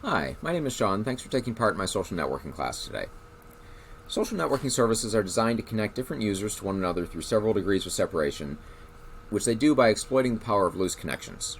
Hi, my name is Sean. Thanks for taking part in my social networking class today. Social networking services are designed to connect different users to one another through several degrees of separation, which they do by exploiting the power of loose connections.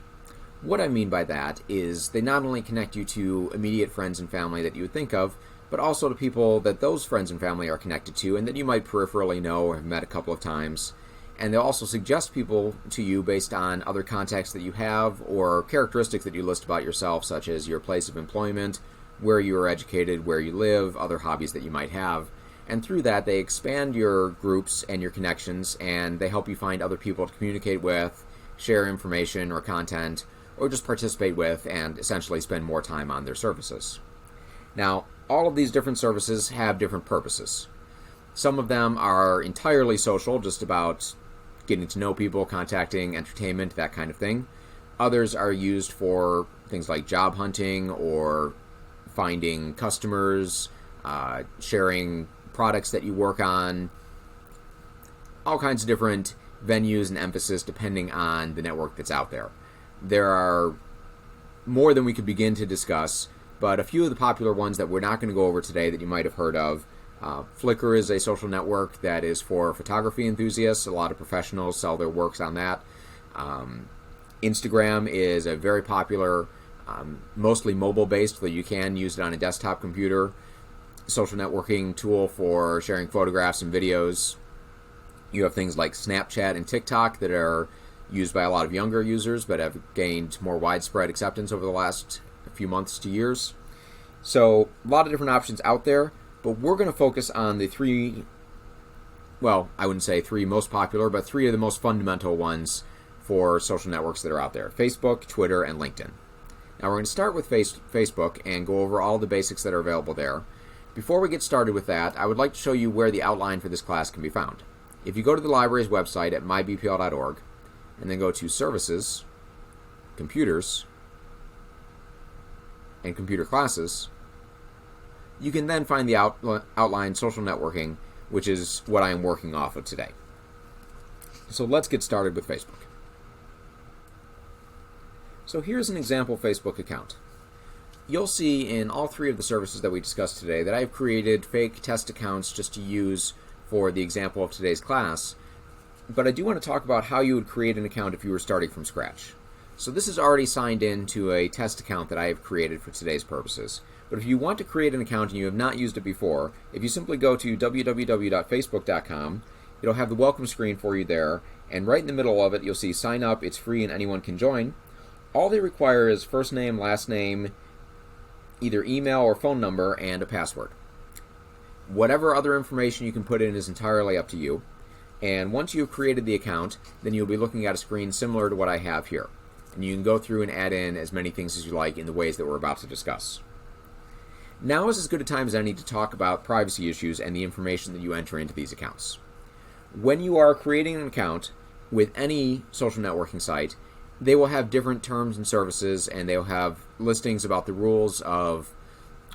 What I mean by that is they not only connect you to immediate friends and family that you would think of, but also to people that those friends and family are connected to and that you might peripherally know or have met a couple of times. And they'll also suggest people to you based on other contacts that you have or characteristics that you list about yourself, such as your place of employment, where you are educated, where you live, other hobbies that you might have. And through that, they expand your groups and your connections, and they help you find other people to communicate with, share information or content, or just participate with and essentially spend more time on their services. Now, all of these different services have different purposes. Some of them are entirely social, just about getting to know people, contacting, entertainment, that kind of thing. Others are used for things like job hunting or finding customers, sharing products that you work on, all kinds of different venues and emphasis depending on the network that's out there. There are more than we could begin to discuss, but a few of the popular ones that we're not going to go over today that you might have heard of. Flickr is a social network that is for photography enthusiasts. A lot of professionals sell their works on that. Instagram is a very popular, mostly mobile-based, though you can use it on a desktop computer, social networking tool for sharing photographs and videos. You have things like Snapchat and TikTok that are used by a lot of younger users but have gained more widespread acceptance over the last few months to years. So a lot of different options out there. But we're going to focus on the three, well, I wouldn't say three most popular, but three of the most fundamental ones for social networks that are out there: Facebook, Twitter, and LinkedIn. Now we're going to start with Facebook and go over all the basics that are available there. Before we get started with that, I would like to show you where the outline for this class can be found. If you go to the library's website at mybpl.org and then go to Services, Computers, and Computer Classes, you can then find the outline social networking, which is what I am working off of today. So let's get started with Facebook. So here's an example Facebook account. You'll see in all three of the services that we discussed today that I've created fake test accounts just to use for the example of today's class, but I do want to talk about how you would create an account if you were starting from scratch. So this is already signed in to a test account that I have created for today's purposes. But if you want to create an account and you have not used it before, if you simply go to www.facebook.com, it'll have the welcome screen for you there, and right in the middle of it you'll see sign up, it's free and anyone can join. All they require is first name, last name, either email or phone number, and a password. Whatever other information you can put in is entirely up to you. And once you've created the account, then you'll be looking at a screen similar to what I have here. And you can go through and add in as many things as you like in the ways that we're about to discuss. Now is as good a time as any to talk about privacy issues and the information that you enter into these accounts. When you are creating an account with any social networking site, they will have different terms and services, and they'll have listings about the rules of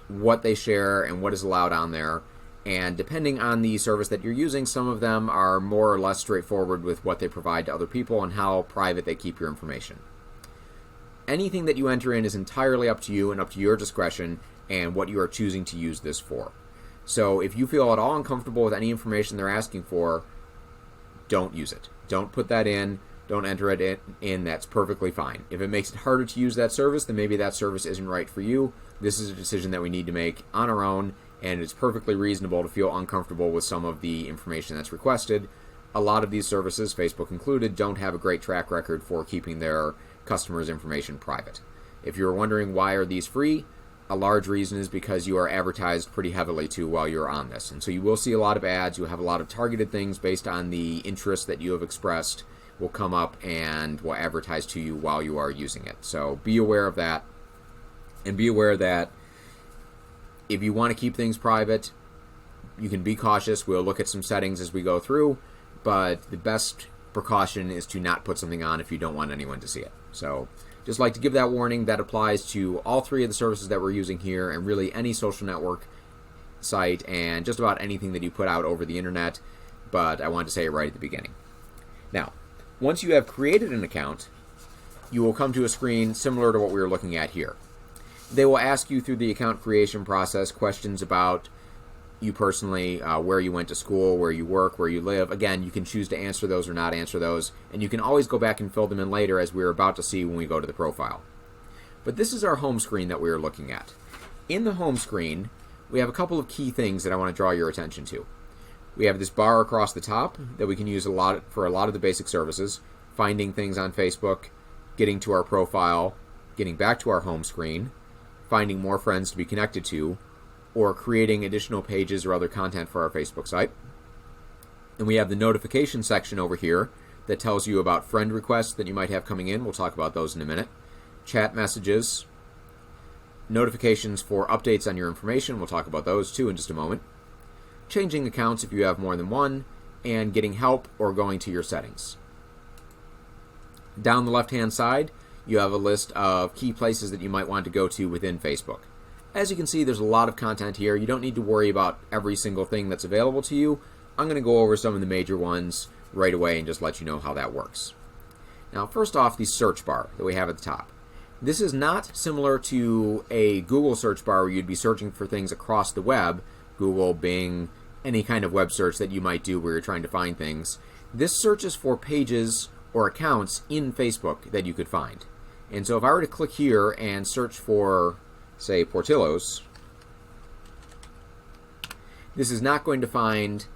what they share and what is allowed on there. And depending on the service that you're using, some of them are more or less straightforward with what they provide to other people and how private they keep your information. Anything that you enter in is entirely up to you and up to your discretion and what you are choosing to use this for. So if you feel at all uncomfortable with any information they're asking for, don't use it. Don't put that in. Don't enter it in. That's perfectly fine. If it makes it harder to use that service, then maybe that service isn't right for you. This is a decision that we need to make on our own, and it's perfectly reasonable to feel uncomfortable with some of the information that's requested. A lot of these services, Facebook included, don't have a great track record for keeping their customers' information private. If you're wondering why are these free, a large reason is because you are advertised pretty heavily too while you're on this. And so you will see a lot of ads. You'll have a lot of targeted things based on the interest that you have expressed will come up and will advertise to you while you are using it. So be aware of that. And be aware that if you want to keep things private, you can be cautious. We'll look at some settings as we go through. But the best precaution is to not put something on if you don't want anyone to see it. So just like to give that warning. That applies to all three of the services that we're using here, and really any social network site and just about anything that you put out over the internet, but I wanted to say it right at the beginning. Now, once you have created an account, you will come to a screen similar to what we were looking at here. They will ask you through the account creation process questions about you personally, where you went to school, where you work, where you live. Again, you can choose to answer those or not answer those, and you can always go back and fill them in later, as we're about to see when we go to the profile. But this is our home screen that we are looking at. In the home screen, we have a couple of key things that I want to draw your attention to. We have this bar across the top that we can use for a lot of the basic services, finding things on Facebook, getting to our profile, getting back to our home screen, finding more friends to be connected to, or creating additional pages or other content for our Facebook site. And we have the notification section over here that tells you about friend requests that you might have coming in. We'll talk about those in a minute. Chat messages, notifications for updates on your information. We'll talk about those too in just a moment. Changing accounts if you have more than one, and getting help or going to your settings. Down the left-hand side, you have a list of key places that you might want to go to within Facebook. As you can see, there's a lot of content here. You don't need to worry about every single thing that's available to you. I'm going to go over some of the major ones right away and just let you know how that works. Now, first off, the search bar that we have at the top. This is not similar to a Google search bar where you'd be searching for things across the web, Google, Bing, any kind of web search that you might do where you're trying to find things. This searches for pages or accounts in Facebook that you could find. And so if I were to click here and search for, say, Portillo's, this is not going to find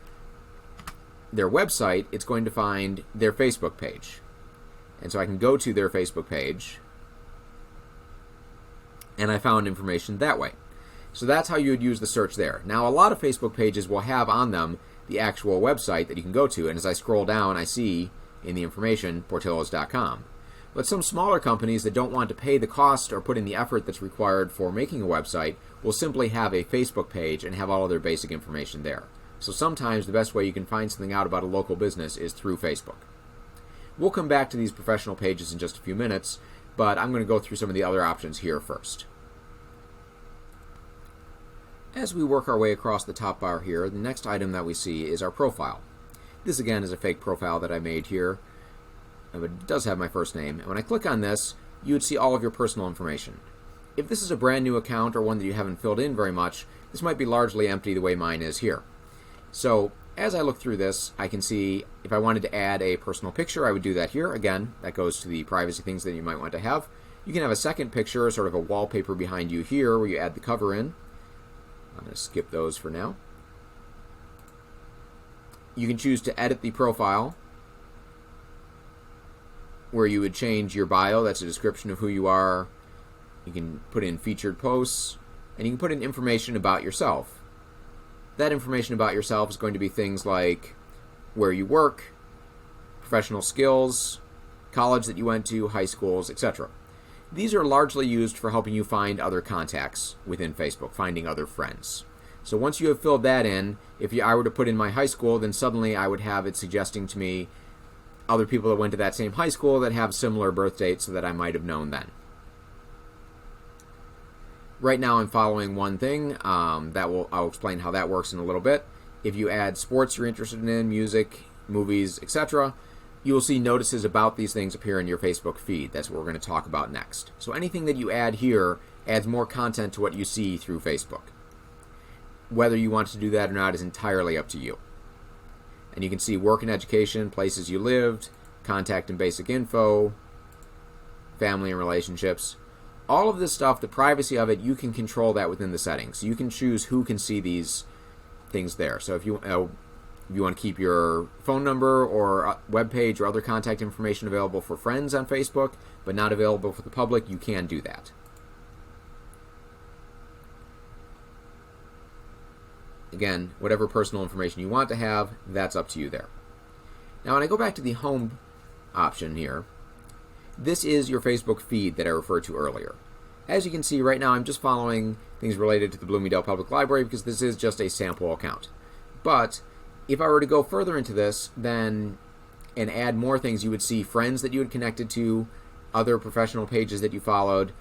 their website, it's going to find their Facebook page. And so I can go to their Facebook page, and I found information that way. So that's how you would use the search there. Now, a lot of Facebook pages will have on them the actual website that you can go to, and as I scroll down, I see in the information Portillos.com. But some smaller companies that don't want to pay the cost or put in the effort that's required for making a website will simply have a Facebook page and have all of their basic information there. So sometimes the best way you can find something out about a local business is through Facebook. We'll come back to these professional pages in just a few minutes, but I'm going to go through some of the other options here first. As we work our way across the top bar here, the next item that we see is our profile. This again is a fake profile that I made here. It does have my first name. And when I click on this, you would see all of your personal information. If this is a brand new account or one that you haven't filled in very much, this might be largely empty the way mine is here. So as I look through this, I can see if I wanted to add a personal picture, I would do that here. Again, that goes to the privacy things that you might want to have. You can have a second picture, sort of a wallpaper behind you here, where you add the cover in. I'm going to skip those for now. You can choose to edit the profile, where you would change your bio. That's a description of who you are. You can put in featured posts, and you can put in information about yourself. That information about yourself is going to be things like where you work, professional skills, college that you went to, high schools, etc. These are largely used for helping you find other contacts within Facebook, finding other friends. So once you have filled that in, if I were to put in my high school, then suddenly I would have it suggesting to me other people that went to that same high school that have similar birth dates so that I might have known then. Right now I'm following one thing. I'll explain how that works in a little bit. If you add sports you're interested in, music, movies, etc., you will see notices about these things appear in your Facebook feed. That's what we're going to talk about next. So anything that you add here adds more content to what you see through Facebook. Whether you want to do that or not is entirely up to you. And you can see work and education, places you lived, contact and basic info, family and relationships. All of this stuff, the privacy of it, you can control that within the settings. You can choose who can see these things there. So if you want to keep your phone number or web page or other contact information available for friends on Facebook, but not available for the public, you can do that. Again, whatever personal information you want to have, that's up to you there. Now, when I go back to the home option here, this is your Facebook feed that I referred to earlier. As you can see right now, I'm just following things related to the Bloomingdale Public Library because this is just a sample account. But if I were to go further into this and add more things, you would see friends that you had connected to, other professional pages that you followed,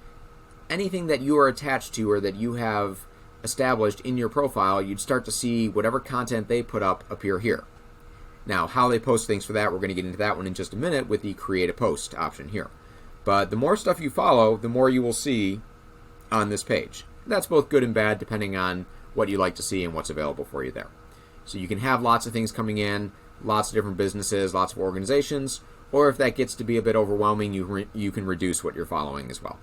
anything that you are attached to or that you have established in your profile, you'd start to see whatever content they put up appear here. Now, how they post things for that, we're going to get into that one in just a minute with the Create a Post option here. But the more stuff you follow, the more you will see on this page. That's both good and bad depending on what you like to see and what's available for you there. So you can have lots of things coming in, lots of different businesses, lots of organizations, or if that gets to be a bit overwhelming, you can reduce what you're following as well.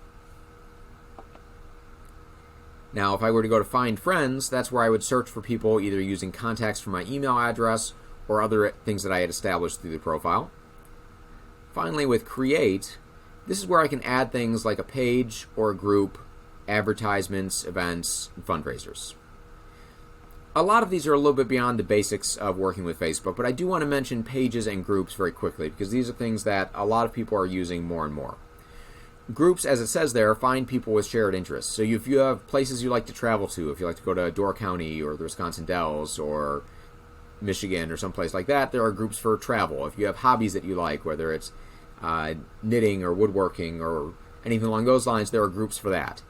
Now, if I were to go to Find Friends, that's where I would search for people either using contacts from my email address or other things that I had established through the profile. Finally, with Create, this is where I can add things like a page or a group, advertisements, events, and fundraisers. A lot of these are a little bit beyond the basics of working with Facebook, but I do want to mention pages and groups very quickly because these are things that a lot of people are using more and more. Groups, as it says there, find people with shared interests. So if you have places you like to travel to, if you like to go to Door County or the Wisconsin Dells or Michigan or someplace like that, there are groups for travel. If you have hobbies that you like, whether it's knitting or woodworking or anything along those lines, there are groups for that.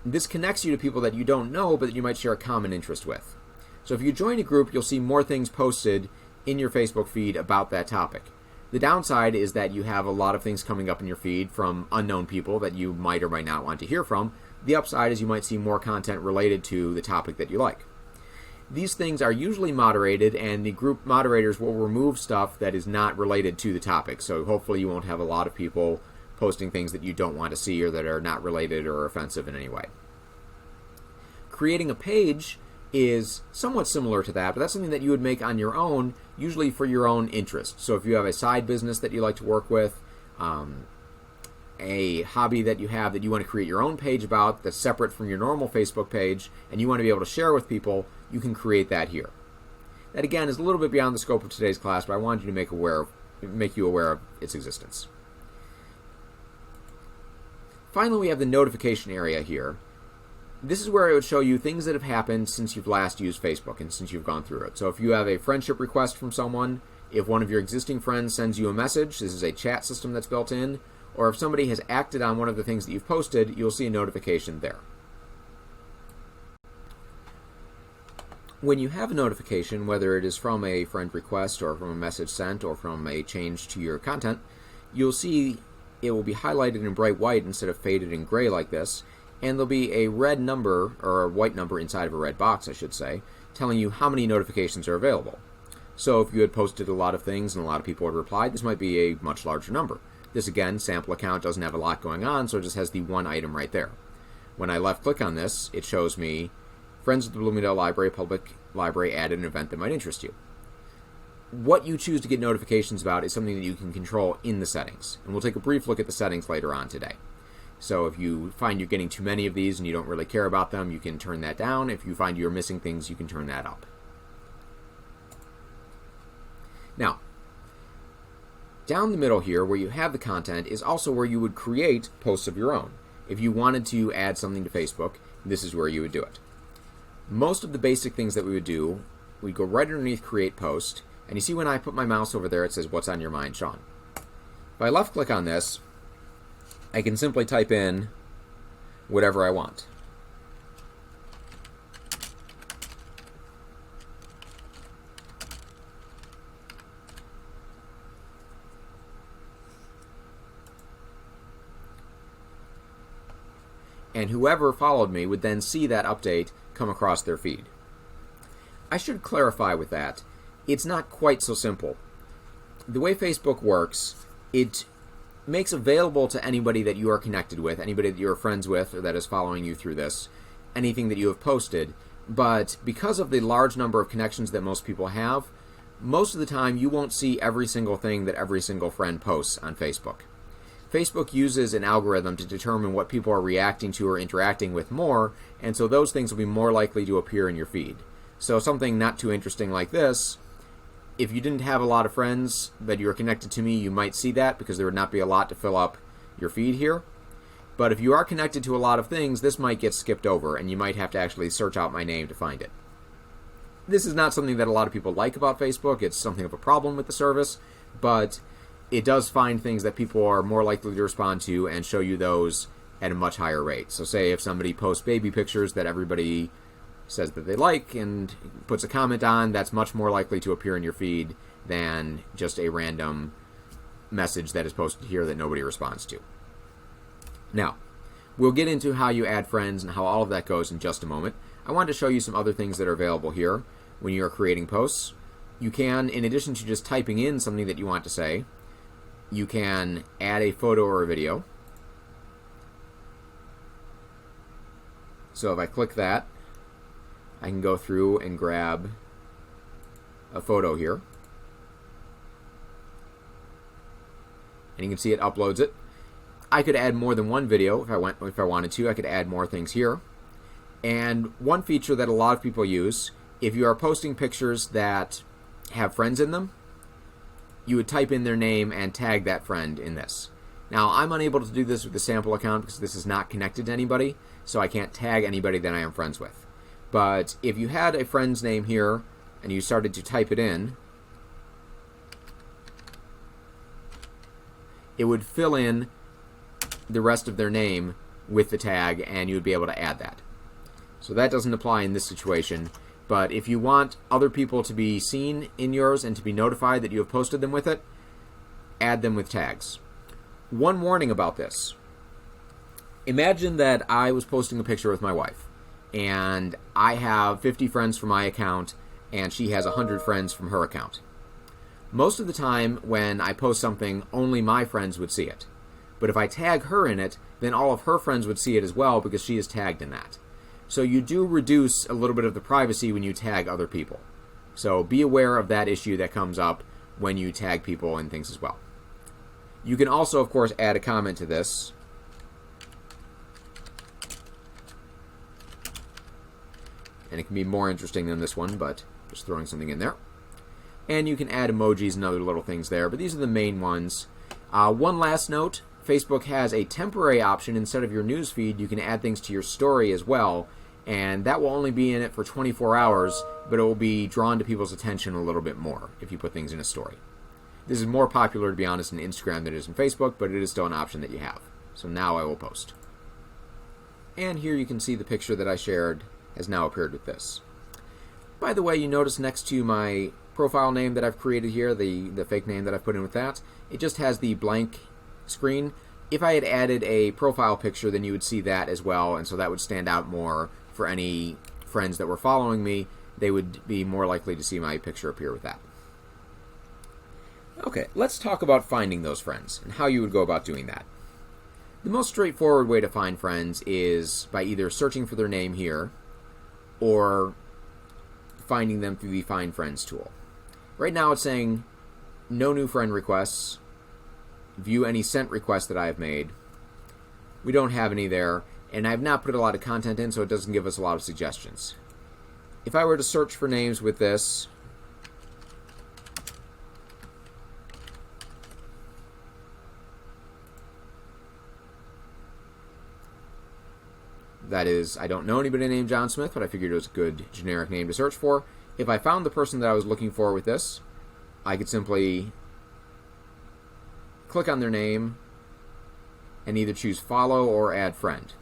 This connects you to people that you don't know but that you might share a common interest with. So if you join a group, you'll see more things posted in your Facebook feed about that topic. The downside is that you have a lot of things coming up in your feed from unknown people that you might or might not want to hear from. The upside is you might see more content related to the topic that you like. These things are usually moderated, and the group moderators will remove stuff that is not related to the topic. So hopefully you won't have a lot of people posting things that you don't want to see or that are not related or offensive in any way. Creating a page is somewhat similar to that, but that's something that you would make on your own, usually for your own interest. So if you have a side business that you like to work with, a hobby that you have that you want to create your own page about that's separate from your normal Facebook page, and you want to be able to share with people, you can create that here. That again is a little bit beyond the scope of today's class, but I wanted you to make you aware of its existence. Finally, we have the notification area here. This is where it would show you things that have happened since you've last used Facebook and since you've gone through it. So if you have a friendship request from someone, if one of your existing friends sends you a message, this is a chat system that's built in, or if somebody has acted on one of the things that you've posted, you'll see a notification there. When you have a notification, whether it is from a friend request or from a message sent or from a change to your content, you'll see it will be highlighted in bright white instead of faded in gray like this, and there'll be a red number, or a white number inside of a red box, I should say, telling you how many notifications are available. So if you had posted a lot of things and a lot of people had replied, this might be a much larger number. This, again, sample account doesn't have a lot going on, so it just has the one item right there. When I left-click on this, it shows me Friends of the Bloomingdale Library Public Library added an event that might interest you. What you choose to get notifications about is something that you can control in the settings, and we'll take a brief look at the settings later on today. So if you find you're getting too many of these and you don't really care about them, you can turn that down. If you find you're missing things, you can turn that up. Now, down the middle here where you have the content is also where you would create posts of your own. If you wanted to add something to Facebook, this is where you would do it. Most of the basic things that we would do, we'd go right underneath Create Post, and you see when I put my mouse over there, it says, What's on your mind, Sean? If I left-click on this, I can simply type in whatever I want. And whoever followed me would then see that update come across their feed. I should clarify with that, it's not quite so simple. The way Facebook works, it makes available to anybody that you are connected with, anybody that you're friends with or that is following you through this, anything that you have posted. But because of the large number of connections that most people have, most of the time you won't see every single thing that every single friend posts on Facebook. Facebook uses an algorithm to determine what people are reacting to or interacting with more, and so those things will be more likely to appear in your feed. So something not too interesting like this, if you didn't have a lot of friends that you are connected to me, you might see that because there would not be a lot to fill up your feed here. But if you are connected to a lot of things, this might get skipped over, and you might have to actually search out my name to find it. This is not something that a lot of people like about Facebook. It's something of a problem with the service, but it does find things that people are more likely to respond to and show you those at a much higher rate. So say if somebody posts baby pictures that everybody says that they like and puts a comment on, that's much more likely to appear in your feed than just a random message that is posted here that nobody responds to. Now, We'll get into how you add friends and how all of that goes in just a moment. I wanted to show you some other things that are available here when you're creating posts. You can, in addition to just typing in something that you want to say, you can add a photo or a video. So if I click that, I can go through and grab a photo here. And you can see it uploads it. I could add more than one video if I wanted to. I could add more things here. And one feature that a lot of people use, if you are posting pictures that have friends in them, you would type in their name and tag that friend in this. Now, I'm unable to do this with the sample account because this is not connected to anybody, so I can't tag anybody that I am friends with. But if you had a friend's name here and you started to type it in, it would fill in the rest of their name with the tag, and you would be able to add that. So that doesn't apply in this situation, but if you want other people to be seen in yours and to be notified that you have posted them with it, add them with tags. One warning about this. Imagine that I was posting a picture with my wife, and I have 50 friends from my account, and she has 100 friends from her account. Most of the time when I post something, only my friends would see it. But if I tag her in it, then all of her friends would see it as well because she is tagged in that. So you do reduce a little bit of the privacy when you tag other people. So be aware of that issue that comes up when you tag people and things as well. You can also, of course, add a comment to this. And it can be more interesting than this one, but just throwing something in there. And you can add emojis and other little things there, but these are the main ones. One last note, Facebook has a temporary option. Instead of your news feed, you can add things to your story as well, and that will only be in it for 24 hours, but it will be drawn to people's attention a little bit more if you put things in a story. This is more popular, to be honest, in Instagram than it is in Facebook, but it is still an option that you have. So now I will post. And here you can see the picture that I shared has now appeared with this. By the way, you notice next to my profile name that I've created here, the fake name that I've put in with that, it just has the blank screen. If I had added a profile picture, then you would see that as well, and so that would stand out more for any friends that were following me. They would be more likely to see my picture appear with that. Okay, let's talk about finding those friends and how you would go about doing that. The most straightforward way to find friends is by either searching for their name here or finding them through the Find Friends tool. Right now it's saying no new friend requests. View any sent requests that I have made. We don't have any there, and I've not put a lot of content in, so it doesn't give us a lot of suggestions. If I were to search for names with this, that is, I don't know anybody named John Smith, but I figured it was a good generic name to search for. If I found the person that I was looking for with this, I could simply click on their name and either choose follow or add friend.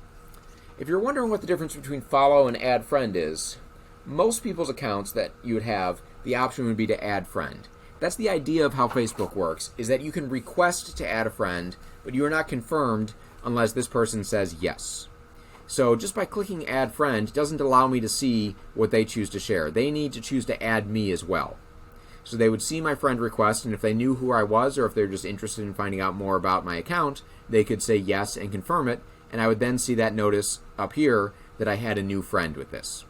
If you're wondering what the difference between follow and add friend is, most people's accounts that you would have, the option would be to add friend. That's the idea of how Facebook works, is that you can request to add a friend, but you are not confirmed unless this person says yes. So just by clicking add friend doesn't allow me to see what they choose to share. They need to choose to add me as well. So they would see my friend request, and if they knew who I was or if they're just interested in finding out more about my account, they could say yes and confirm it, and I would then see that notice up here that I had a new friend with this.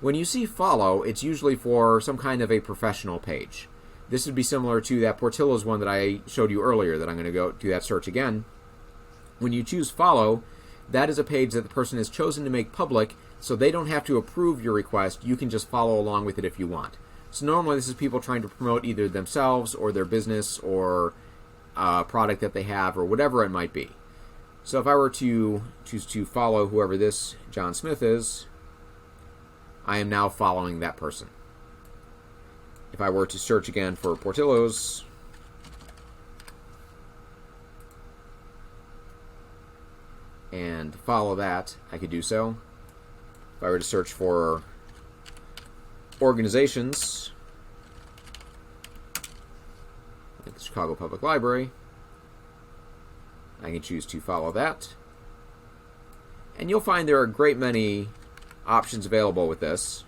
When you see follow, it's usually for some kind of a professional page. This would be similar to that Portillo's one that I showed you earlier that I'm going to go do that search again. When you choose follow, that is a page that the person has chosen to make public, so they don't have to approve your request. You can just follow along with it if you want. So normally this is people trying to promote either themselves or their business or a product that they have or whatever it might be. So if I were to choose to follow whoever this John Smith is, I am now following that person. If I were to search again for Portillo's, and follow that, I could do so. If I were to search for organizations, like the Chicago Public Library, I can choose to follow that. And you'll find there are a great many options available with this.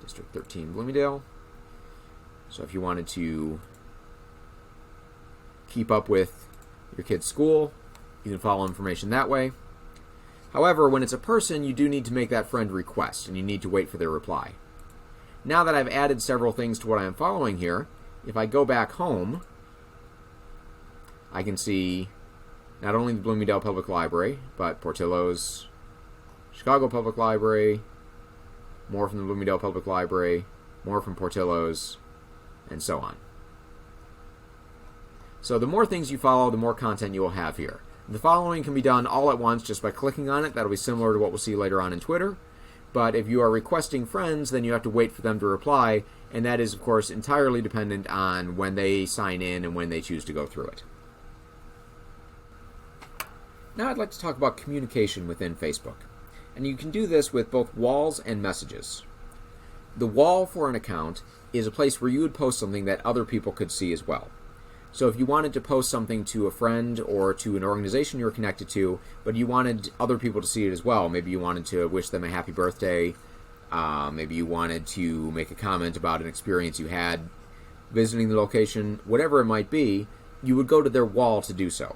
District 13 Bloomingdale. So if you wanted to keep up with your kid's school, you can follow information that way. However, when it's a person, you do need to make that friend request, and you need to wait for their reply. Now that I've added several things to what I'm following here, if I go back home, I can see not only the Bloomingdale Public Library, but Portillo's, Chicago Public Library, more from the Bloomingdale Public Library, more from Portillo's, and so on. So the more things you follow, the more content you will have here. The following can be done all at once just by clicking on it. That'll be similar to what we'll see later on in Twitter. But if you are requesting friends, then you have to wait for them to reply, and that is, of course, entirely dependent on when they sign in and when they choose to go through it. Now I'd like to talk about communication within Facebook. And you can do this with both walls and messages. The wall for an account is a place where you would post something that other people could see as well. So if you wanted to post something to a friend or to an organization you're connected to, but you wanted other people to see it as well, maybe you wanted to wish them a happy birthday, maybe you wanted to make a comment about an experience you had visiting the location, whatever it might be, you would go to their wall to do so.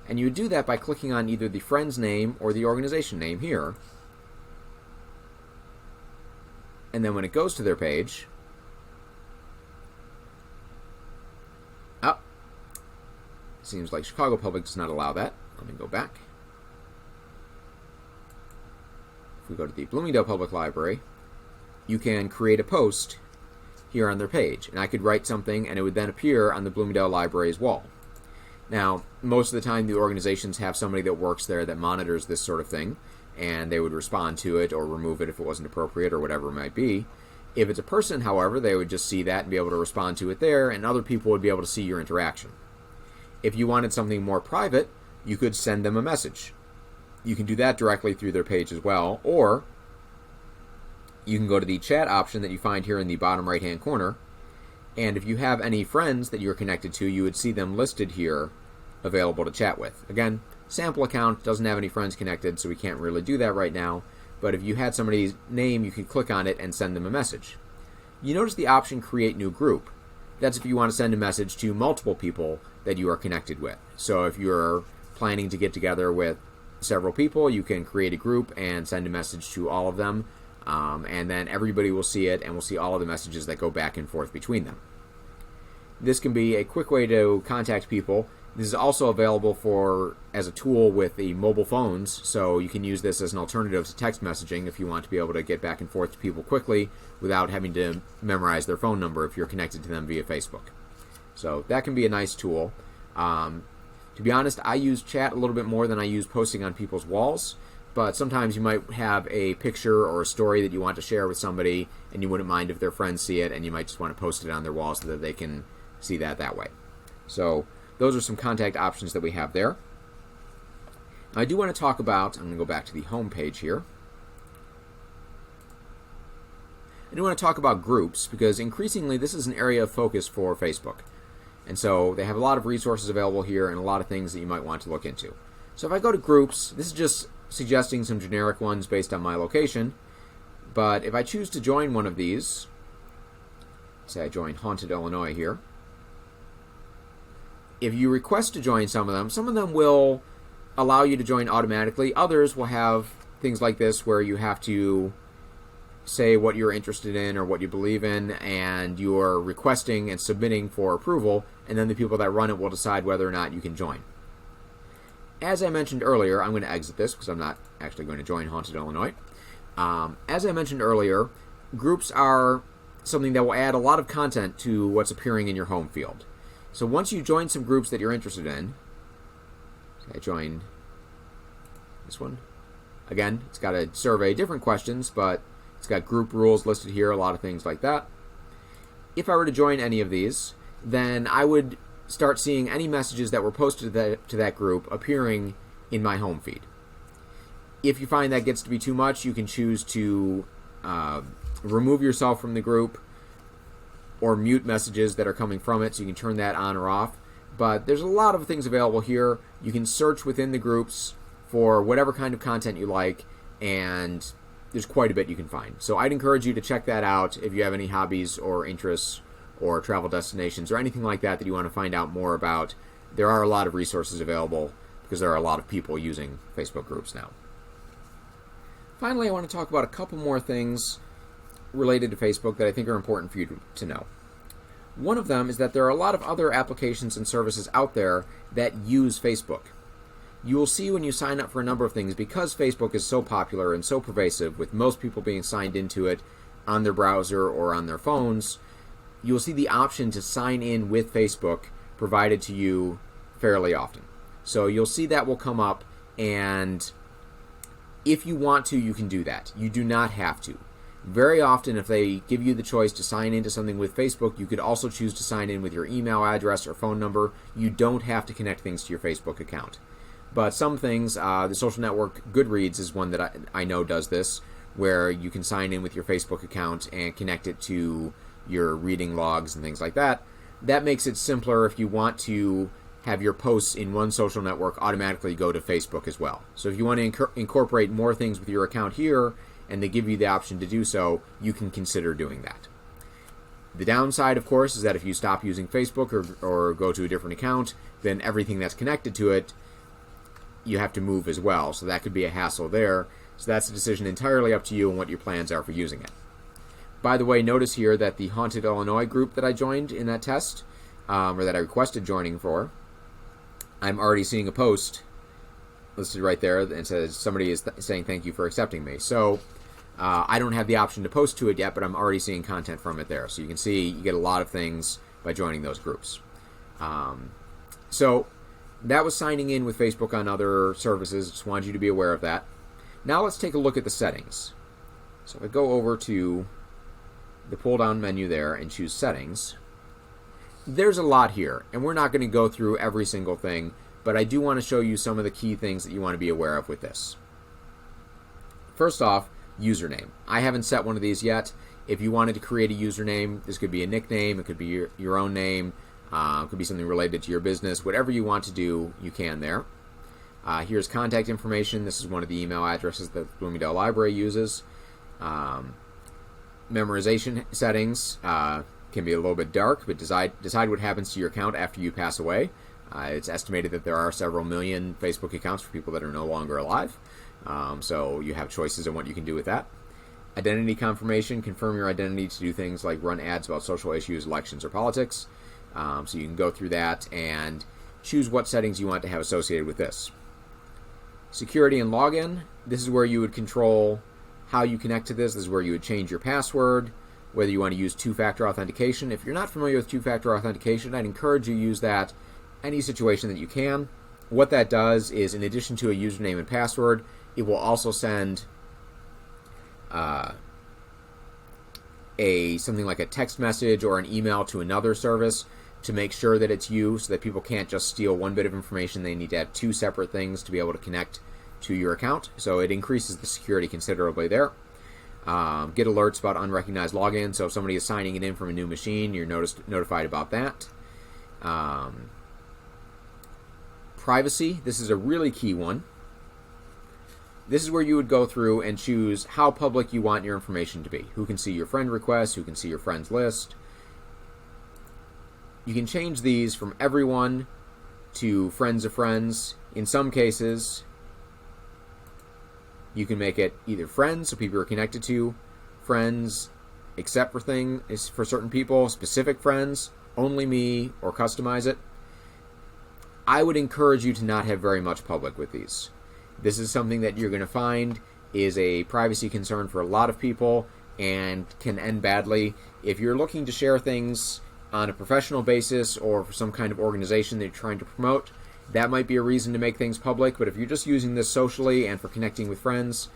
And you would do that by clicking on either the friend's name or the organization name here. And then when it goes to their page, seems like Chicago Public does not allow that. Let me go back. If we go to the Bloomingdale Public Library, you can create a post here on their page. And I could write something and it would then appear on the Bloomingdale Library's wall. Now, most of the time the organizations have somebody that works there that monitors this sort of thing, and they would respond to it or remove it if it wasn't appropriate or whatever it might be. If it's a person, however, they would just see that and be able to respond to it there, and other people would be able to see your interaction. If you wanted something more private, you could send them a message. You can do that directly through their page as well, or you can go to the chat option that you find here in the bottom right-hand corner, and if you have any friends that you're connected to, you would see them listed here available to chat with. Again, sample account, doesn't have any friends connected, so we can't really do that right now, but if you had somebody's name, you could click on it and send them a message. You notice the option Create New Group. That's if you want to send a message to multiple people that you are connected with. So if you're planning to get together with several people, you can create a group and send a message to all of them, and then everybody will see it and will see all of the messages that go back and forth between them. This can be a quick way to contact people. This is also available as a tool with the mobile phones, so you can use this as an alternative to text messaging if you want to be able to get back and forth to people quickly without having to memorize their phone number if you're connected to them via Facebook. So that can be a nice tool. To be honest, I use chat a little bit more than I use posting on people's walls, but sometimes you might have a picture or a story that you want to share with somebody, and you wouldn't mind if their friends see it, and you might just want to post it on their wall so that they can see that way. So those are some contact options that we have there. I do want to talk about, I'm going to go back to the home page here. I do want to talk about groups, because increasingly this is an area of focus for Facebook. And so they have a lot of resources available here and a lot of things that you might want to look into. So if I go to groups, this is just suggesting some generic ones based on my location. But if I choose to join one of these, say I join Haunted Illinois here, if you request to join some of them will allow you to join automatically. Others will have things like this where you have to say what you're interested in or what you believe in, and you're requesting and submitting for approval, and then the people that run it will decide whether or not you can join. As I mentioned earlier, I'm going to exit this because I'm not actually going to join Haunted Illinois. As I mentioned earlier, groups are something that will add a lot of content to what's appearing in your home field. So once you join some groups that you're interested in, I join this one. Again, it's got a survey, different questions, but it's got group rules listed here, a lot of things like that. If I were to join any of these, then I would start seeing any messages that were posted to that group appearing in my home feed. If you find that gets to be too much, you can choose to remove yourself from the group or mute messages that are coming from it, so you can turn that on or off. But there's a lot of things available here. You can search within the groups for whatever kind of content you like, and there's quite a bit you can find. So I'd encourage you to check that out if you have any hobbies or interests or travel destinations or anything like that that you want to find out more about. There are a lot of resources available because there are a lot of people using Facebook groups now. Finally, I want to talk about a couple more things related to Facebook that I think are important for you to know. One of them is that there are a lot of other applications and services out there that use Facebook. You will see when you sign up for a number of things, because Facebook is so popular and so pervasive, with most people being signed into it on their browser or on their phones, you will see the option to sign in with Facebook provided to you fairly often. So you'll see that will come up, and if you want to, you can do that. You do not have to. Very often, if they give you the choice to sign into something with Facebook, you could also choose to sign in with your email address or phone number. You don't have to connect things to your Facebook account. But some things, the social network Goodreads is one that I know does this, where you can sign in with your Facebook account and connect it to your reading logs and things like that. That makes it simpler if you want to have your posts in one social network automatically go to Facebook as well. So if you want to incorporate more things with your account here, and they give you the option to do so, you can consider doing that. The downside, of course, is that if you stop using Facebook or go to a different account, then everything that's connected to it, you have to move as well. So that could be a hassle there. So that's a decision entirely up to you and what your plans are for using it. By the way, notice here that the Haunted Illinois group that I joined in that test, or that I requested joining for, I'm already seeing a post listed right there that says somebody is saying thank you for accepting me. So I don't have the option to post to it yet, but I'm already seeing content from it there. So you can see you get a lot of things by joining those groups. So that was signing in with Facebook on other services. Just wanted you to be aware of that. Now let's take a look at the settings. So if I go over to the pull-down menu there and choose Settings, there's a lot here, and we're not going to go through every single thing, but I do want to show you some of the key things that you want to be aware of with this. First off, username. I haven't set one of these yet. If you wanted to create a username, this could be a nickname, it could be your own name, it could be something related to your business. Whatever you want to do, you can there. Here's contact information. This is one of the email addresses that Bloomingdale Library uses. Memorization settings can be a little bit dark, but decide what happens to your account after you pass away. It's estimated that there are several million Facebook accounts for people that are no longer alive. So you have choices on what you can do with that. Identity confirmation, confirm your identity to do things like run ads about social issues, elections, or politics. So you can go through that and choose what settings you want to have associated with this. Security and login. This is where you would control how you connect to this. This is where you would change your password, whether you want to use two-factor authentication. If you're not familiar with two-factor authentication, I'd encourage you to use that any situation that you can. What that does is, in addition to a username and password, it will also send something like a text message or an email to another service to make sure that it's you, so that people can't just steal one bit of information. They need to have two separate things to be able to connect to your account. So it increases the security considerably there. Get alerts about unrecognized login. So if somebody is signing it in from a new machine, you're notified about that. Privacy. This is a really key one. This is where you would go through and choose how public you want your information to be. Who can see your friend requests, who can see your friends list. You can change these from everyone to friends of friends. In some cases, you can make it either friends, so people are connected to, friends except for things for certain people, specific friends, only me, or customize it. I would encourage you to not have very much public with these. This is something that you're going to find is a privacy concern for a lot of people and can end badly. If you're looking to share things on a professional basis or for some kind of organization that you're trying to promote, that might be a reason to make things public. But if you're just using this socially and for connecting with friends,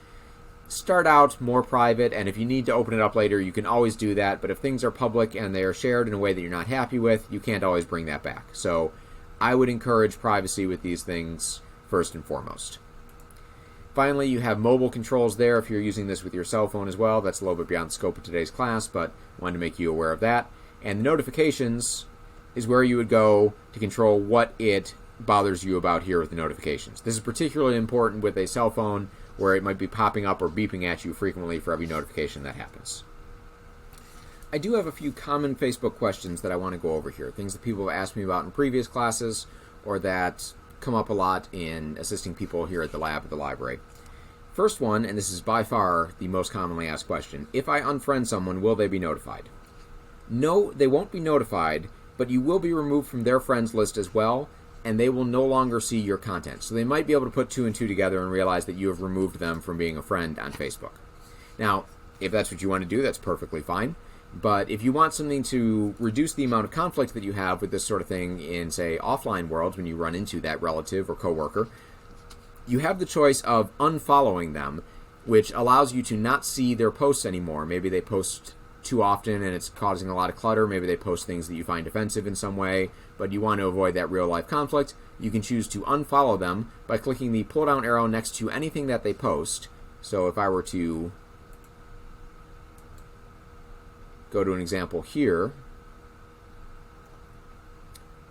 start out more private, and if you need to open it up later, you can always do that. But if things are public and they are shared in a way that you're not happy with, you can't always bring that back. So I would encourage privacy with these things first and foremost. Finally, you have mobile controls there if you're using this with your cell phone as well. That's a little bit beyond the scope of today's class, but wanted to make you aware of that. And notifications, is where you would go to control what it bothers you about here with the notifications. This is particularly important with a cell phone where it might be popping up or beeping at you frequently for every notification that happens. I do have a few common Facebook questions that I want to go over here, things that people have asked me about in previous classes or that come up a lot in assisting people here at the lab at the library. First one, and this is by far the most commonly asked question, if I unfriend someone, will they be notified? No, they won't be notified, but you will be removed from their friends list as well, and they will no longer see your content. So they might be able to put 2 and 2 together and realize that you have removed them from being a friend on Facebook. Now, if that's what you want to do, that's perfectly fine. But if you want something to reduce the amount of conflict that you have with this sort of thing in, say, offline worlds when you run into that relative or coworker, you have the choice of unfollowing them, which allows you to not see their posts anymore. Maybe they post too often and it's causing a lot of clutter. Maybe they post things that you find offensive in some way, but you want to avoid that real-life conflict. You can choose to unfollow them by clicking the pull-down arrow next to anything that they post. So if I were to go to an example here,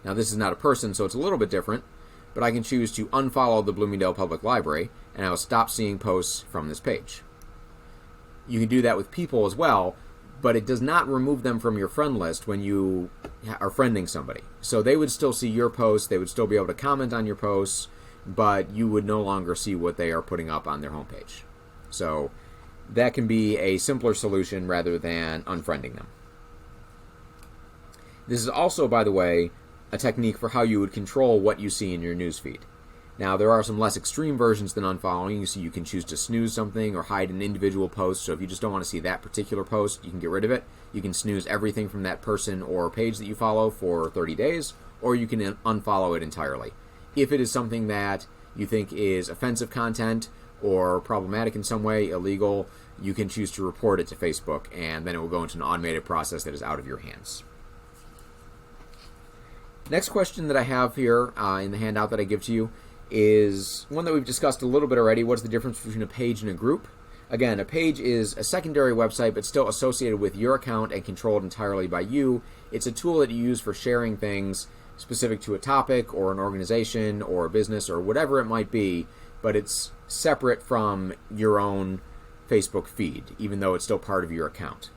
now this is not a person, so it's a little bit different, but I can choose to unfollow the Bloomingdale Public Library, and I will stop seeing posts from this page. You can do that with people as well, but it does not remove them from your friend list when you are friending somebody. So they would still see your posts, they would still be able to comment on your posts, but you would no longer see what they are putting up on their homepage. So that can be a simpler solution rather than unfriending them. This is also, by the way, a technique for how you would control what you see in your newsfeed. Now, there are some less extreme versions than unfollowing, so you can choose to snooze something or hide an individual post. So if you just don't want to see that particular post, you can get rid of it. You can snooze everything from that person or page that you follow for 30 days, or you can unfollow it entirely. If it is something that you think is offensive content or problematic in some way, illegal, you can choose to report it to Facebook, and then it will go into an automated process that is out of your hands. Next question that I have here in the handout that I give to you is one that we've discussed a little bit already. What's the difference between a page and a group? Again, a page is a secondary website, but still associated with your account and controlled entirely by you. It's a tool that you use for sharing things specific to a topic or an organization or a business or whatever it might be, but it's separate from your own Facebook feed, even though it's still part of your account.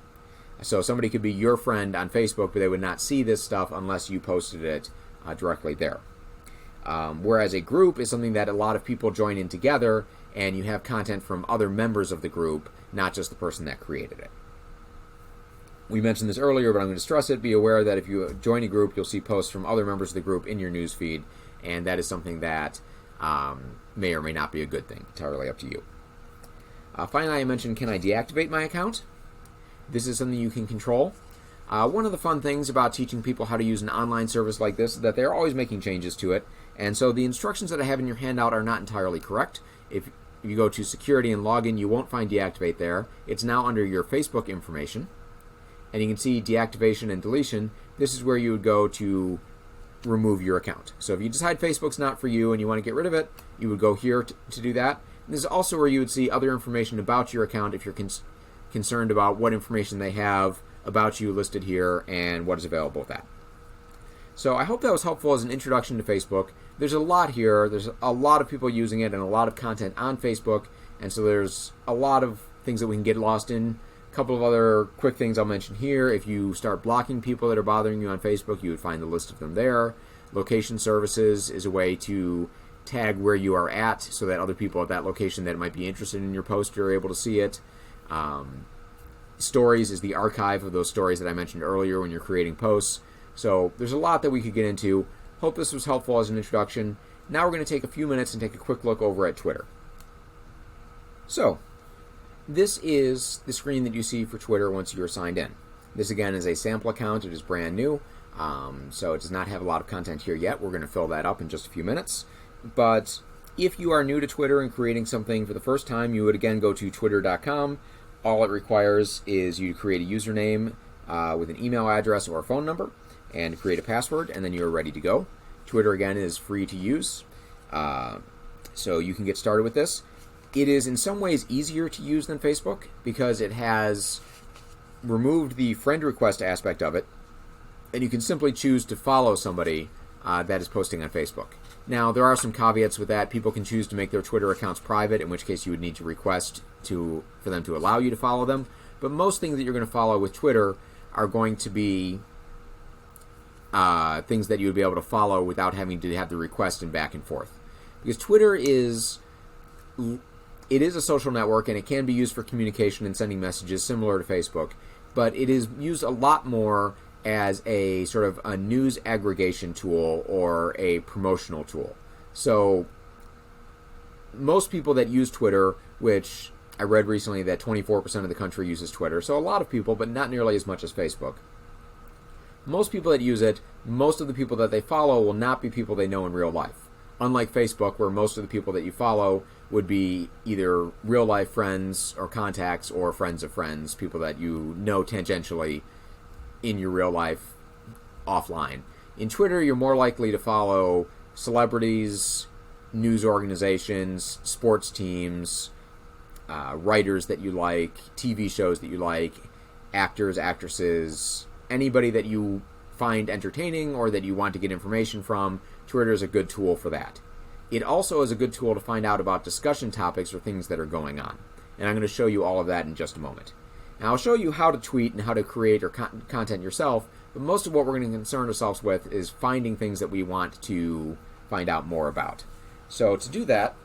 So somebody could be your friend on Facebook, but they would not see this stuff unless you posted it directly there. Whereas a group is something that a lot of people join in together, and you have content from other members of the group, not just the person that created it. We mentioned this earlier, but I'm going to stress it. Be aware that if you join a group, you'll see posts from other members of the group in your newsfeed, and that is something that may or may not be a good thing. Entirely up to you. Finally, I mentioned, can I deactivate my account? This is something you can control. One of the fun things about teaching people how to use an online service like this is that they're always making changes to it, and so the instructions that I have in your handout are not entirely correct. If you go to security and login, you won't find deactivate there. It's now under your Facebook information, and you can see deactivation and deletion. This is where you would go to remove your account. So if you decide Facebook's not for you and you want to get rid of it, you would go here to do that. And this is also where you would see other information about your account if you're concerned about what information they have about you listed here and what is available with that. So I hope that was helpful as an introduction to Facebook. There's a lot here. There's a lot of people using it and a lot of content on Facebook, and so there's a lot of things that we can get lost in. A couple of other quick things I'll mention here. If you start blocking people that are bothering you on Facebook, you would find the list of them there. Location services is a way to tag where you are at so that other people at that location that might be interested in your post are able to see it. Stories is the archive of those stories that I mentioned earlier when you're creating posts. So there's a lot that we could get into. Hope this was helpful as an introduction. Now we're going to take a few minutes and take a quick look over at Twitter. So this is the screen that you see for Twitter once you're signed in. This again is a sample account. It is brand new, so it does not have a lot of content here yet. We're going to fill that up in just a few minutes. But if you are new to Twitter and creating something for the first time, you would again go to twitter.com. All it requires is you to create a username with an email address or a phone number and create a password, and then you're ready to go. Twitter, again, is free to use, so you can get started with this. It is in some ways easier to use than Facebook because it has removed the friend request aspect of it and you can simply choose to follow somebody that is posting on Facebook. Now, there are some caveats with that. People can choose to make their Twitter accounts private, in which case you would need to request for them to allow you to follow them. But most things that you're going to follow with Twitter are going to be things that you would be able to follow without having to have the request and back and forth. Because Twitter is a social network, and it can be used for communication and sending messages similar to Facebook, but it is used a lot more as a sort of a news aggregation tool or a promotional tool. So most people that use Twitter, which I read recently that 24% of the country uses Twitter, so a lot of people, but not nearly as much as Facebook. Most people that use it, most of the people that they follow will not be people they know in real life. Unlike Facebook, where most of the people that you follow would be either real-life friends or contacts or friends of friends, people that you know tangentially in your real life offline. In Twitter, you're more likely to follow celebrities, news organizations, sports teams, writers that you like, TV shows that you like, actors, actresses, anybody that you find entertaining or that you want to get information from. Twitter is a good tool for that. It also is a good tool to find out about discussion topics or things that are going on. And I'm going to show you all of that in just a moment. Now, I'll show you how to tweet and how to create or content yourself, but most of what we're going to concern ourselves with is finding things that we want to find out more about. So to do that,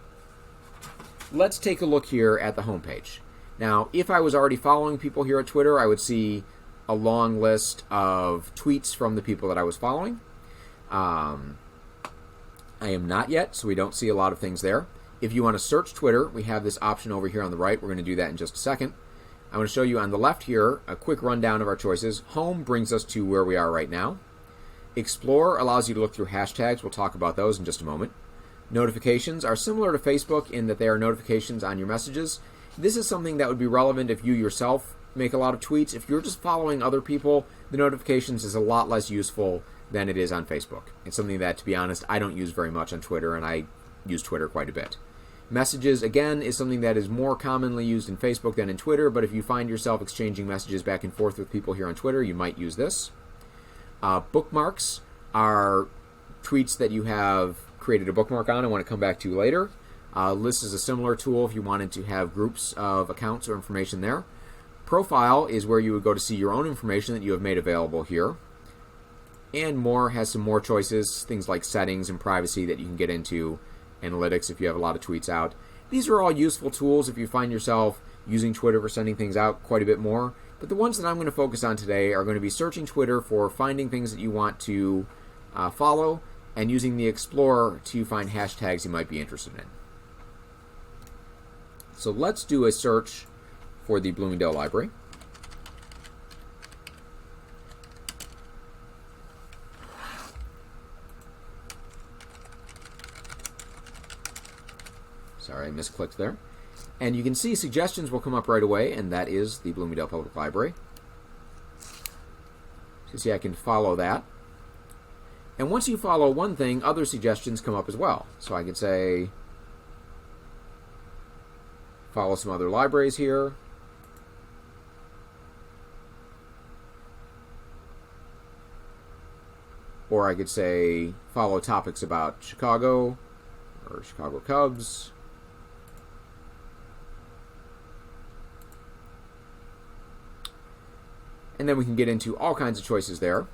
let's take a look here at the homepage. Now, if I was already following people here at Twitter, I would see a long list of tweets from the people that I was following. I am not yet, so we don't see a lot of things there. If you want to search Twitter, we have this option over here on the right. We're going to do that in just a second. I want to show you on the left here a quick rundown of our choices. Home brings us to where we are right now. Explore allows you to look through hashtags. We'll talk about those in just a moment. Notifications are similar to Facebook in that they are notifications on your messages. This is something that would be relevant if you yourself make a lot of tweets. If you're just following other people, the notifications is a lot less useful than it is on Facebook. It's something that, to be honest, I don't use very much on Twitter, and I use Twitter quite a bit. Messages, again, is something that is more commonly used in Facebook than in Twitter, but if you find yourself exchanging messages back and forth with people here on Twitter, you might use this. Bookmarks are tweets that you have created a bookmark on and want to come back to later. List is a similar tool if you wanted to have groups of accounts or information there. Profile is where you would go to see your own information that you have made available here. And more has some more choices, things like settings and privacy that you can get into. Analytics if you have a lot of tweets out. These are all useful tools if you find yourself using Twitter for sending things out quite a bit more. But the ones that I'm going to focus on today are going to be searching Twitter for finding things that you want to follow and using the Explorer to find hashtags you might be interested in. So let's do a search for the Bloomingdale Library. Sorry, I misclicked there. And you can see suggestions will come up right away, and that is the Bloomingdale Public Library. So you see I can follow that. And once you follow one thing, other suggestions come up as well. So I could say, follow some other libraries here. Or I could say, follow topics about Chicago or Chicago Cubs. And then we can get into all kinds of choices there.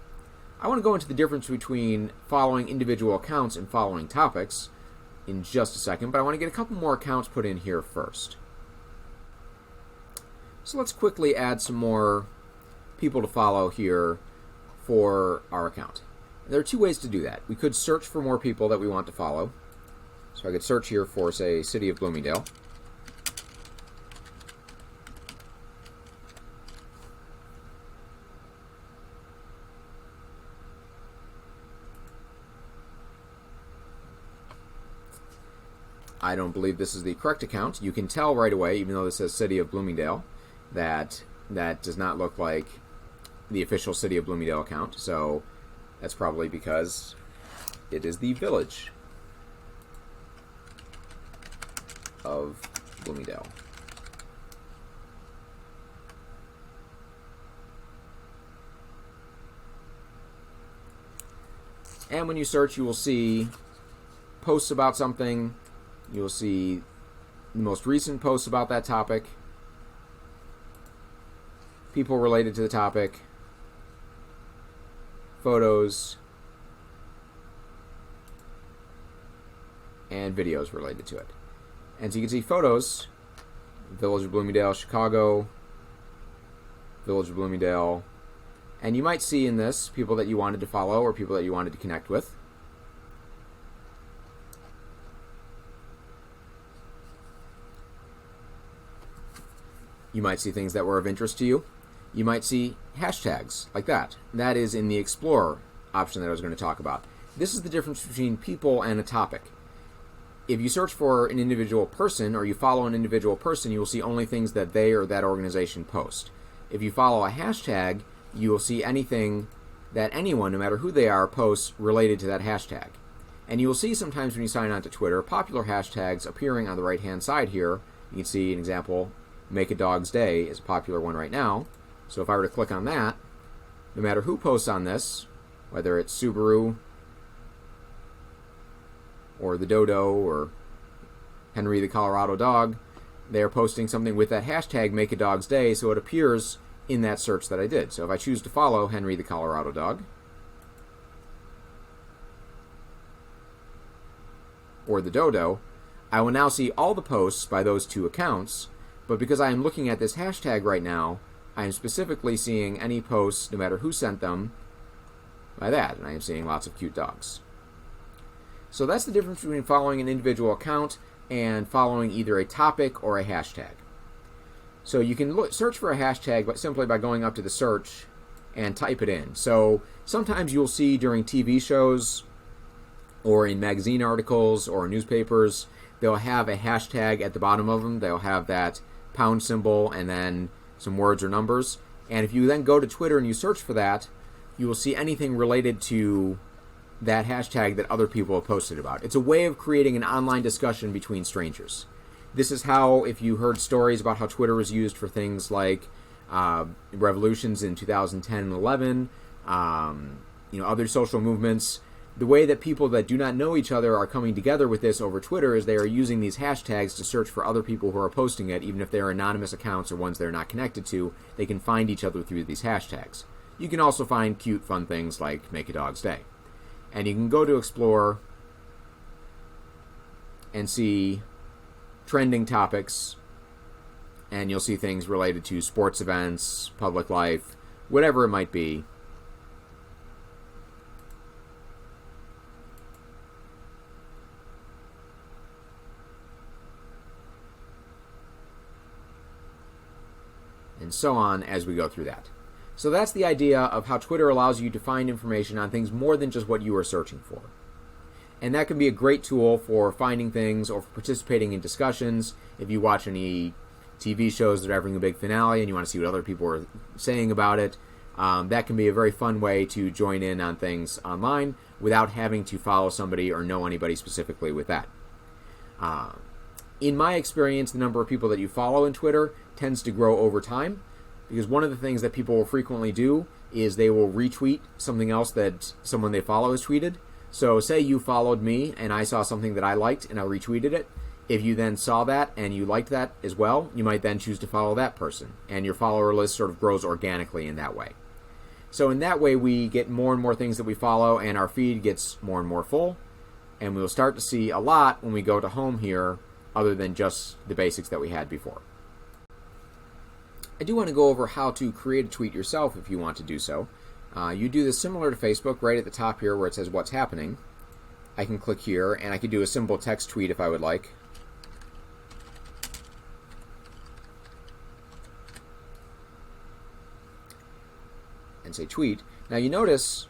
I want to go into the difference between following individual accounts and following topics in just a second, but I want to get a couple more accounts put in here first. So let's quickly add some more people to follow here for our account. And there are two ways to do that. We could search for more people that we want to follow. So I could search here for, say, City of Bloomingdale. I don't believe this is the correct account. You can tell right away, even though this says City of Bloomingdale, that that does not look like the official City of Bloomingdale account. So that's probably because it is the Village of Bloomingdale. And when you search, you will see posts about something. You will see the most recent posts about that topic, people related to the topic, photos, and videos related to it. And so you can see photos, Village of Bloomingdale, Chicago, Village of Bloomingdale, and you might see in this people that you wanted to follow or people that you wanted to connect with. You might see things that were of interest to you. You might see hashtags like that. That is in the Explorer option that I was going to talk about. This is the difference between people and a topic. If you search for an individual person or you follow an individual person, you will see only things that they or that organization post. If you follow a hashtag, you will see anything that anyone, no matter who they are, posts related to that hashtag. And you will see sometimes when you sign on to Twitter, popular hashtags appearing on the right-hand side here. You can see an example, Make a Dog's Day is a popular one right now. So if I were to click on that, no matter who posts on this, whether it's Subaru or the Dodo or Henry the Colorado Dog, they're posting something with that hashtag Make a Dog's Day, so it appears in that search that I did. So if I choose to follow Henry the Colorado Dog or the Dodo, I will now see all the posts by those two accounts, but because I am looking at this hashtag right now, I am specifically seeing any posts, no matter who sent them, by that, and I am seeing lots of cute dogs. So that's the difference between following an individual account and following either a topic or a hashtag. So you can search for a hashtag simply by going up to the search and type it in. So sometimes you'll see during TV shows or in magazine articles or newspapers, they'll have a hashtag at the bottom of them. They'll have that pound symbol and then some words or numbers. And if you then go to Twitter and you search for that, you will see anything related to that hashtag that other people have posted about. It's a way of creating an online discussion between strangers. This is how, if you heard stories about how Twitter was used for things like revolutions in 2010 and 11, other social movements, the way that people that do not know each other are coming together with this over Twitter is they are using these hashtags to search for other people who are posting it, even if they're anonymous accounts or ones they're not connected to. They can find each other through these hashtags. You can also find cute, fun things like Make a Dog's Day. And you can go to Explore and see trending topics, and you'll see things related to sports events, public life, whatever it might be. And so on as we go through that. So that's the idea of how Twitter allows you to find information on things more than just what you are searching for. And that can be a great tool for finding things or for participating in discussions. If you watch any TV shows that are having a big finale and you want to see what other people are saying about it, that can be a very fun way to join in on things online without having to follow somebody or know anybody specifically with that. In my experience, the number of people that you follow in Twitter tends to grow over time, because one of the things that people will frequently do is they will retweet something else that someone they follow has tweeted. So say you followed me and I saw something that I liked and I retweeted it. If you then saw that and you liked that as well, you might then choose to follow that person. And your follower list sort of grows organically in that way. So in that way, we get more and more things that we follow and our feed gets more and more full. And we'll start to see a lot when we go to home here, other than just the basics that we had before. I do want to go over how to create a tweet yourself if you want to do so. You do this similar to Facebook, right at the top here where it says what's happening. I can click here and I can do a simple text tweet if I would like. And say tweet. Now you notice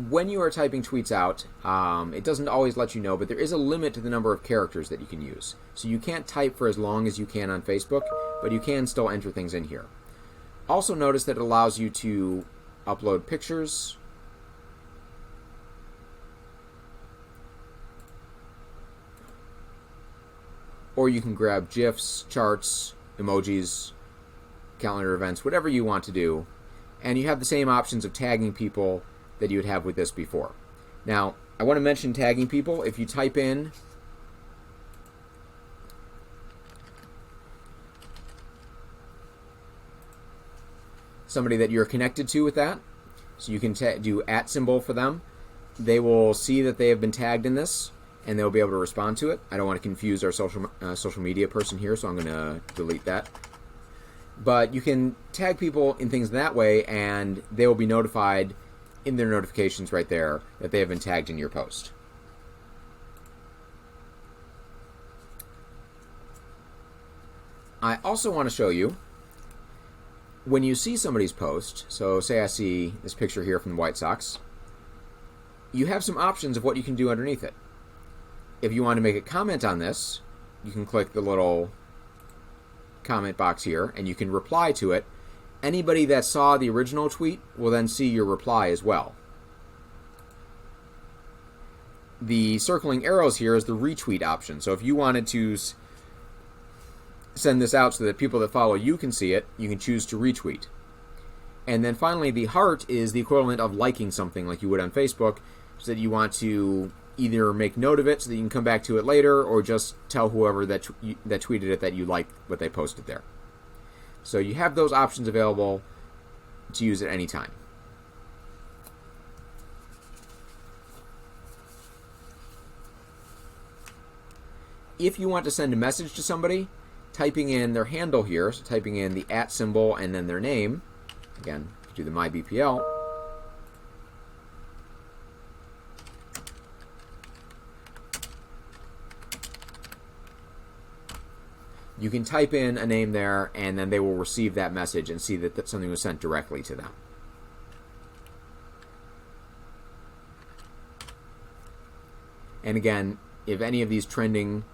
when you are typing tweets out, it doesn't always let you know, but there is a limit to the number of characters that you can use. So you can't type for as long as you can on Facebook, but you can still enter things in here. Also notice that it allows you to upload pictures, or you can grab GIFs, charts, emojis, calendar events, whatever you want to do. And you have the same options of tagging people that you would have with this before. Now, I want to mention tagging people. If you type in somebody that you're connected to with that, so you can do @ symbol for them, they will see that they have been tagged in this, and they'll be able to respond to it. I don't want to confuse our social media person here, so I'm going to delete that. But you can tag people in things that way, and they will be notified in their notifications right there that they have been tagged in your post. I also want to show you, when you see somebody's post, so say I see this picture here from the White Sox, you have some options of what you can do underneath it. If you want to make a comment on this, you can click the little comment box here, and you can reply to it. Anybody that saw the original tweet will then see your reply as well. The circling arrows here is the retweet option. So if you wanted to send this out so that people that follow you can see it, you can choose to retweet. And then finally, the heart is the equivalent of liking something like you would on Facebook, so that you want to either make note of it so that you can come back to it later, or just tell whoever that tweeted it that you like what they posted there. So you have those options available to use at any time. If you want to send a message to somebody, typing in their handle here, so typing in the @ symbol and then their name, again, do the MyBPL, you can type in a name there, and then they will receive that message and see that something was sent directly to them. And again, if any of these trending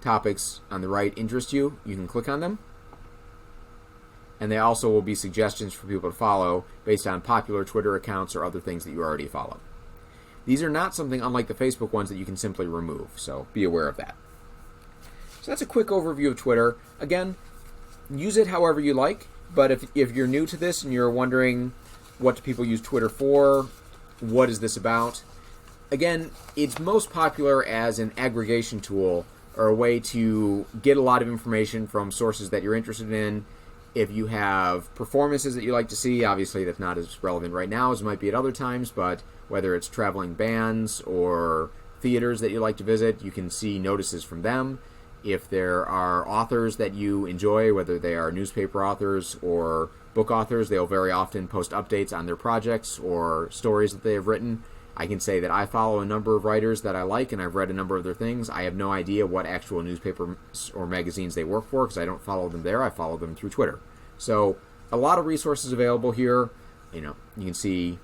topics on the right interest you, you can click on them. And they also will be suggestions for people to follow based on popular Twitter accounts or other things that you already follow. These are not something unlike the Facebook ones that you can simply remove, so be aware of that. So that's a quick overview of Twitter. Again, use it however you like, but if you're new to this and you're wondering what do people use Twitter for, what is this about, again, it's most popular as an aggregation tool or a way to get a lot of information from sources that you're interested in. If you have performances that you like to see, obviously that's not as relevant right now as it might be at other times, but whether it's traveling bands or theaters that you like to visit, you can see notices from them. If there are authors that you enjoy, whether they are newspaper authors or book authors, they'll very often post updates on their projects or stories that they have written. I can say that I follow a number of writers that I like, and I've read a number of their things. I have no idea what actual newspaper or magazines they work for because I don't follow them there. I follow them through Twitter. So a lot of resources available here. You can see,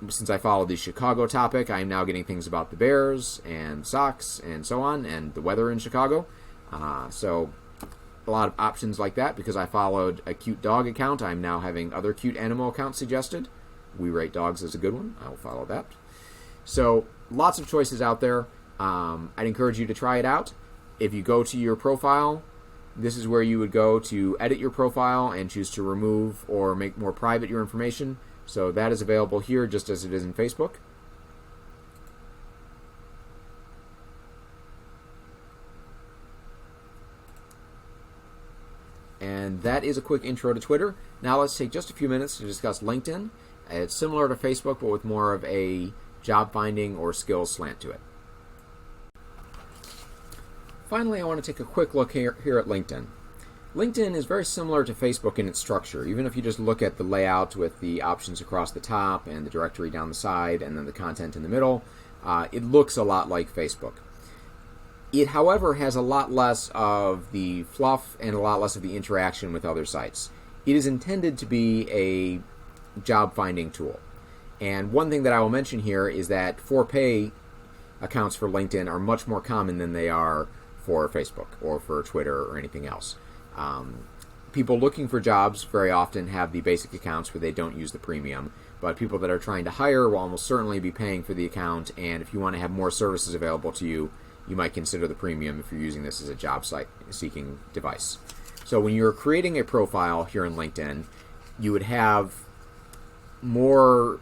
since I followed the Chicago topic, I am now getting things about the Bears and Sox and so on, and the weather in Chicago. So a lot of options like that. Because I followed a cute dog account, I'm now having other cute animal accounts suggested. We Rate Dogs is a good one. I will follow that. So lots of choices out there. I'd encourage you to try it out. If you go to your profile, this is where you would go to edit your profile and choose to remove or make more private your information. So that is available here just as it is in Facebook. And that is a quick intro to Twitter. Now let's take just a few minutes to discuss LinkedIn. It's similar to Facebook, but with more of a job finding or skills slant to it. Finally, I want to take a quick look here at LinkedIn. LinkedIn is very similar to Facebook in its structure. Even if you just look at the layout with the options across the top and the directory down the side and then the content in the middle, it looks a lot like Facebook. It, however, has a lot less of the fluff and a lot less of the interaction with other sites. It is intended to be a job finding tool. And one thing that I will mention here is that for pay accounts for LinkedIn are much more common than they are for Facebook or for Twitter or anything else. People looking for jobs very often have the basic accounts where they don't use the premium, but people that are trying to hire will almost certainly be paying for the account, and if you want to have more services available to you, you might consider the premium if you're using this as a job site seeking device. So when you're creating a profile here in LinkedIn, you would have more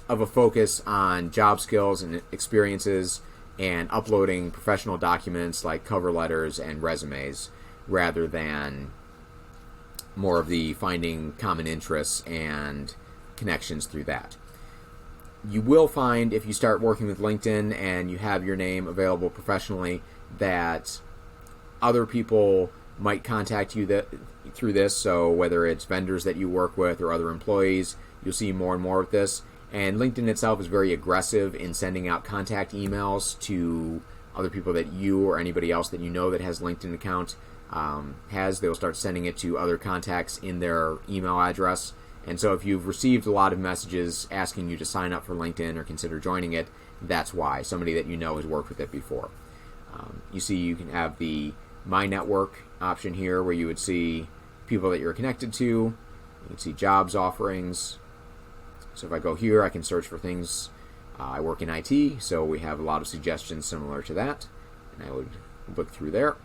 of a focus on job skills and experiences and uploading professional documents like cover letters and resumes rather than more of the finding common interests and connections through that. You will find if you start working with LinkedIn and you have your name available professionally that other people might contact you through this. So whether it's vendors that you work with or other employees, you'll see more and more with this. And LinkedIn itself is very aggressive in sending out contact emails to other people that you or anybody else that you know that has LinkedIn account has. They will start sending it to other contacts in their email address. And so if you've received a lot of messages asking you to sign up for LinkedIn or consider joining it, that's why. Somebody that you know has worked with it before. You see you can have the My Network option here where you would see people that you're connected to. You can see jobs offerings. So if I go here, I can search for things. I work in IT, so we have a lot of suggestions similar to that. And I would look through there.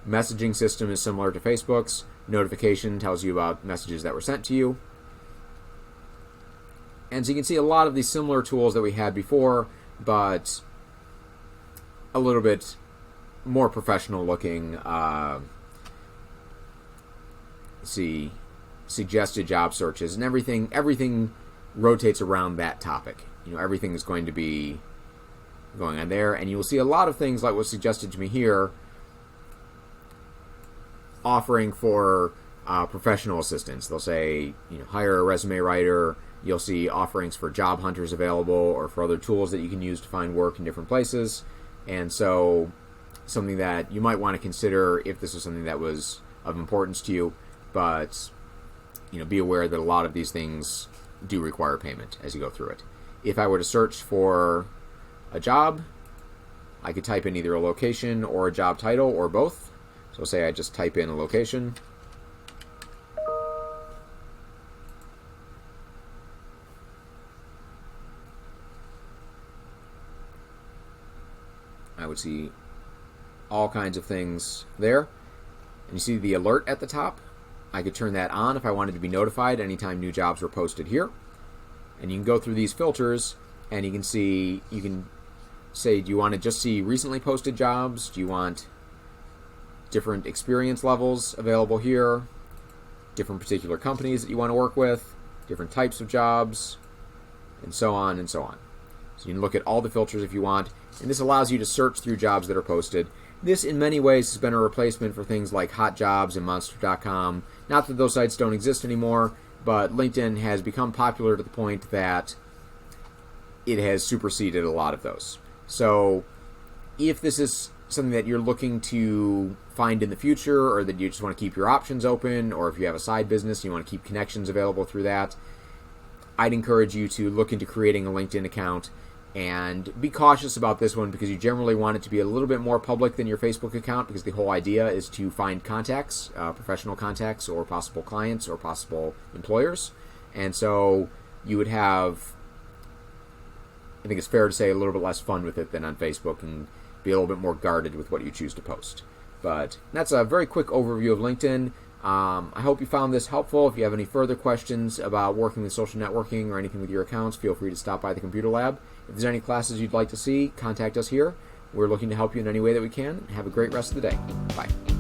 Messaging system is similar to Facebook's. Notification tells you about messages that were sent to you. And so you can see a lot of these similar tools that we had before, but a little bit more professional looking. See, suggested job searches and everything rotates around that topic. Everything is going to be going on there, and you will see a lot of things like what's suggested to me here, offering for professional assistance. They'll say, hire a resume writer. You'll see offerings for job hunters available or for other tools that you can use to find work in different places. And so something that you might want to consider if this was something that was of importance to you, but be aware that a lot of these things do require payment as you go through it. If I were to search for a job, I could type in either a location or a job title or both. So say I just type in a location. I would see all kinds of things there. And you see the alert at the top. I could turn that on if I wanted to be notified anytime new jobs were posted here. And you can go through these filters and you can say, do you want to just see recently posted jobs? Do you want different experience levels available here? Different particular companies that you want to work with? Different types of jobs? And so on and so on. So you can look at all the filters if you want. And this allows you to search through jobs that are posted. This, in many ways, has been a replacement for things like Hot Jobs and Monster.com. Not that those sites don't exist anymore, but LinkedIn has become popular to the point that it has superseded a lot of those. So if this is something that you're looking to find in the future, or that you just want to keep your options open, or if you have a side business and you want to keep connections available through that, I'd encourage you to look into creating a LinkedIn account. And be cautious about this one because you generally want it to be a little bit more public than your Facebook account, because the whole idea is to find contacts, professional contacts or possible clients or possible employers. And so you would have, I think it's fair to say, a little bit less fun with it than on Facebook and be a little bit more guarded with what you choose to post. But that's a very quick overview of LinkedIn. I hope you found this helpful. If you have any further questions about working with social networking or anything with your accounts, feel free to stop by the Computer Lab. If there's any classes you'd like to see, contact us here. We're looking to help you in any way that we can. Have a great rest of the day. Bye.